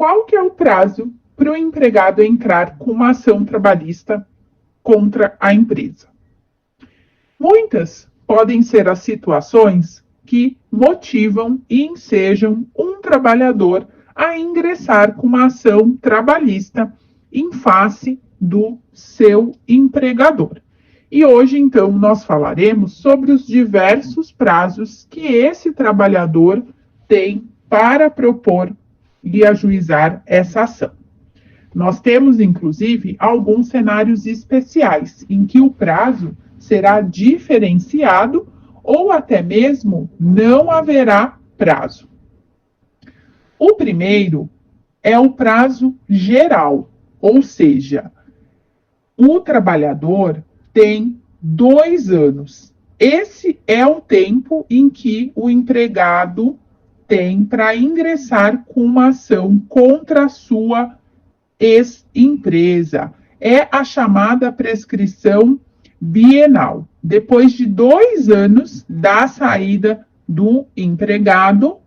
qual que é o prazo para o empregado entrar com uma ação trabalhista contra a empresa? Muitas podem ser as situações que motivam e ensejam um trabalhador a ingressar com uma ação trabalhista em face do seu empregador. E hoje, então, nós falaremos sobre os diversos prazos que esse trabalhador tem para propor e ajuizar essa ação. Nós temos, inclusive, alguns cenários especiais em que o prazo será diferenciado ou até mesmo não haverá prazo. O primeiro é o prazo geral, ou seja, o trabalhador tem 2 anos. Esse é o tempo em que o empregado tem para ingressar com uma ação contra a sua ex-empresa. É a chamada prescrição bienal. Depois de 2 anos da saída do empregado,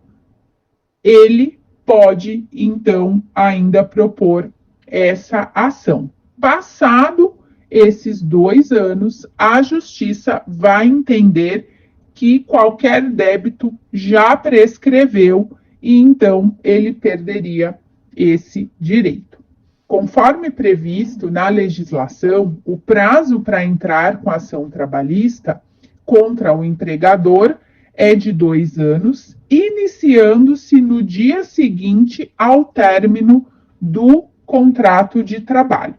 ele pode, então, ainda propor essa ação. Passado esses 2 anos, a Justiça vai entender que qualquer débito já prescreveu e, então, ele perderia esse direito. Conforme previsto na legislação, o prazo para entrar com ação trabalhista contra o empregador é de 2 anos, iniciando-se no dia seguinte ao término do contrato de trabalho.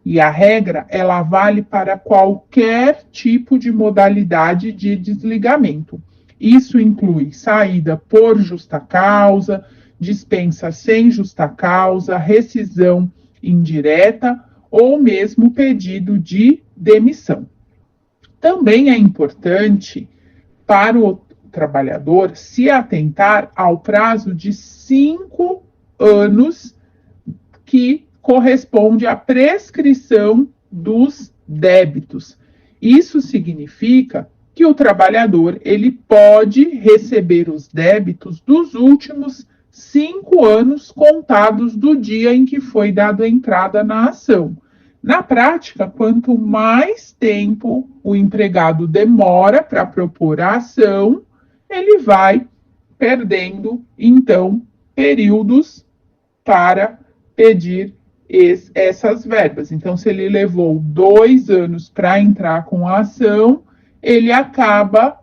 E a regra, ela vale para qualquer tipo de modalidade de desligamento. Isso inclui saída por justa causa, dispensa sem justa causa, rescisão indireta ou mesmo pedido de demissão. Também é importante para o trabalhador se atentar ao prazo de 5 anos que corresponde à prescrição dos débitos. Isso significa que o trabalhador ele pode receber os débitos dos últimos 5 anos contados do dia em que foi dada a entrada na ação. Na prática, quanto mais tempo o empregado demora para propor a ação, ele vai perdendo, então, períodos para pedir essas verbas. Então, se ele levou 2 anos para entrar com a ação, ele acaba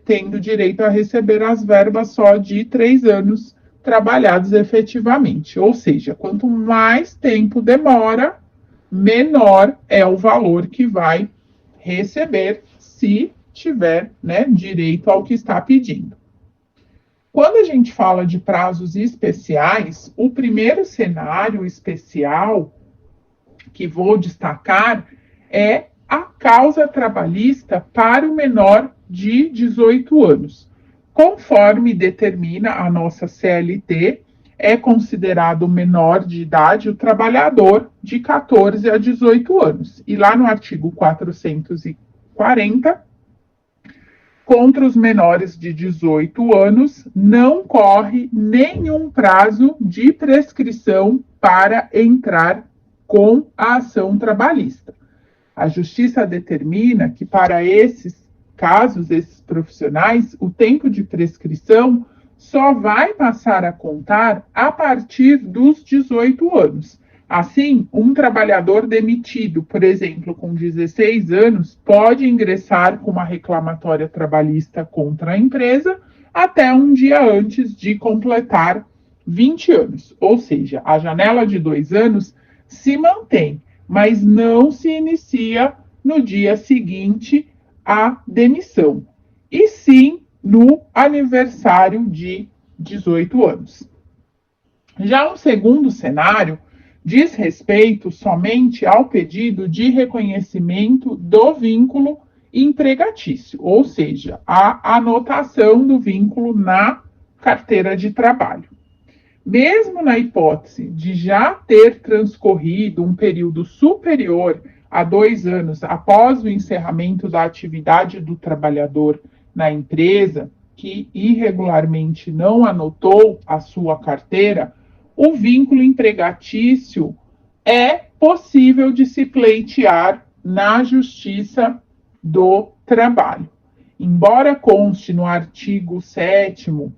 tendo direito a receber as verbas só de 3 anos trabalhados efetivamente. Ou seja, quanto mais tempo demora, menor é o valor que vai receber se tiver, direito ao que está pedindo. Quando a gente fala de prazos especiais, o primeiro cenário especial que vou destacar é a causa trabalhista para o menor de 18 anos. Conforme determina a nossa CLT, é considerado menor de idade o trabalhador de 14 a 18 anos. E lá no artigo 440, contra os menores de 18 anos, não corre nenhum prazo de prescrição para entrar com a ação trabalhista. A Justiça determina que para esses casos, esses profissionais, o tempo de prescrição só vai passar a contar a partir dos 18 anos. Assim, um trabalhador demitido, por exemplo, com 16 anos, pode ingressar com uma reclamatória trabalhista contra a empresa até um dia antes de completar 20 anos. Ou seja, a janela de 2 anos se mantém, mas não se inicia no dia seguinte à demissão, e sim no aniversário de 18 anos. Já um segundo cenário diz respeito somente ao pedido de reconhecimento do vínculo empregatício, ou seja, a anotação do vínculo na carteira de trabalho. Mesmo na hipótese de já ter transcorrido um período superior a 2 anos após o encerramento da atividade do trabalhador na empresa, que irregularmente não anotou a sua carteira, o vínculo empregatício é possível de se pleitear na Justiça do Trabalho. Embora conste no artigo 7º,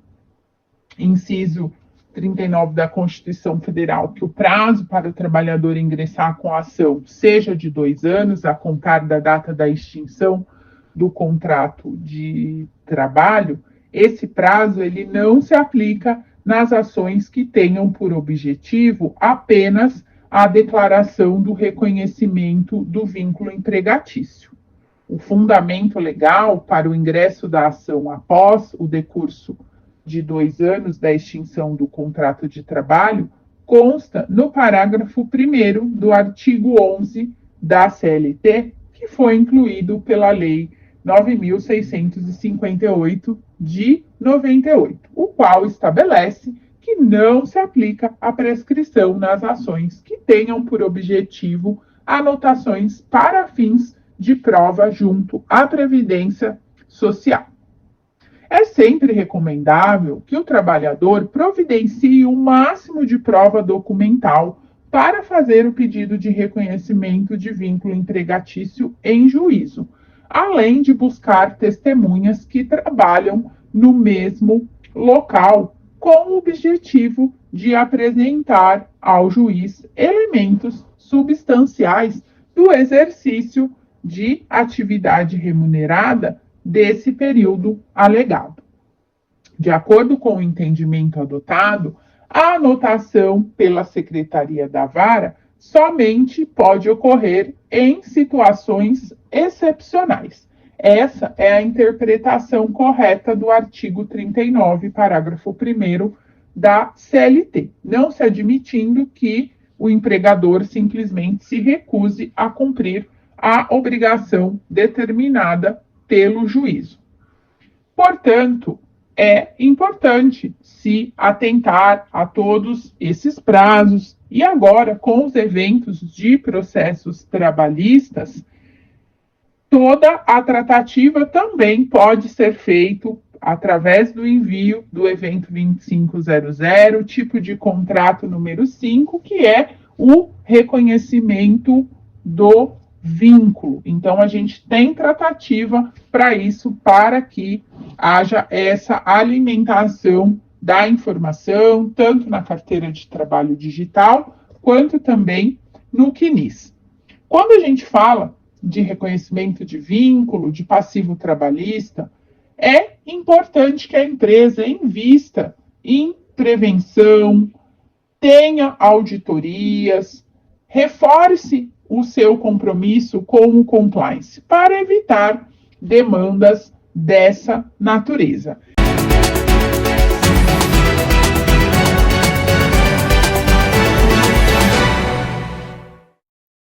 inciso 39 da Constituição Federal, que o prazo para o trabalhador ingressar com a ação seja de 2 anos, a contar da data da extinção do contrato de trabalho, esse prazo ele não se aplica nas ações que tenham por objetivo apenas a declaração do reconhecimento do vínculo empregatício. O fundamento legal para o ingresso da ação após o decurso de 2 anos da extinção do contrato de trabalho consta no parágrafo 1º do artigo 11 da CLT, que foi incluído pela Lei 9.658 de 98, o qual estabelece que não se aplica a prescrição nas ações que tenham por objetivo anotações para fins de prova junto à Previdência Social. É sempre recomendável que o trabalhador providencie o máximo de prova documental para fazer o pedido de reconhecimento de vínculo empregatício em juízo, além de buscar testemunhas que trabalham no mesmo local, com o objetivo de apresentar ao juiz elementos substanciais do exercício de atividade remunerada desse período alegado. De acordo com o entendimento adotado, a anotação pela Secretaria da Vara somente pode ocorrer em situações excepcionais. Essa é a interpretação correta do artigo 39, parágrafo 1º da CLT, não se admitindo que o empregador simplesmente se recuse a cumprir a obrigação determinada pelo juízo. Portanto, é importante se atentar a todos esses prazos e agora, com os eventos de processos trabalhistas, toda a tratativa também pode ser feita através do envio do evento 2500, tipo de contrato número 5, que é o reconhecimento do vínculo. Então, a gente tem tratativa para isso, para que haja essa alimentação da informação, tanto na carteira de trabalho digital, quanto também no CNIS. Quando a gente fala de reconhecimento de vínculo, de passivo trabalhista, é importante que a empresa invista em prevenção, tenha auditorias, reforce o seu compromisso com o compliance para evitar demandas dessa natureza.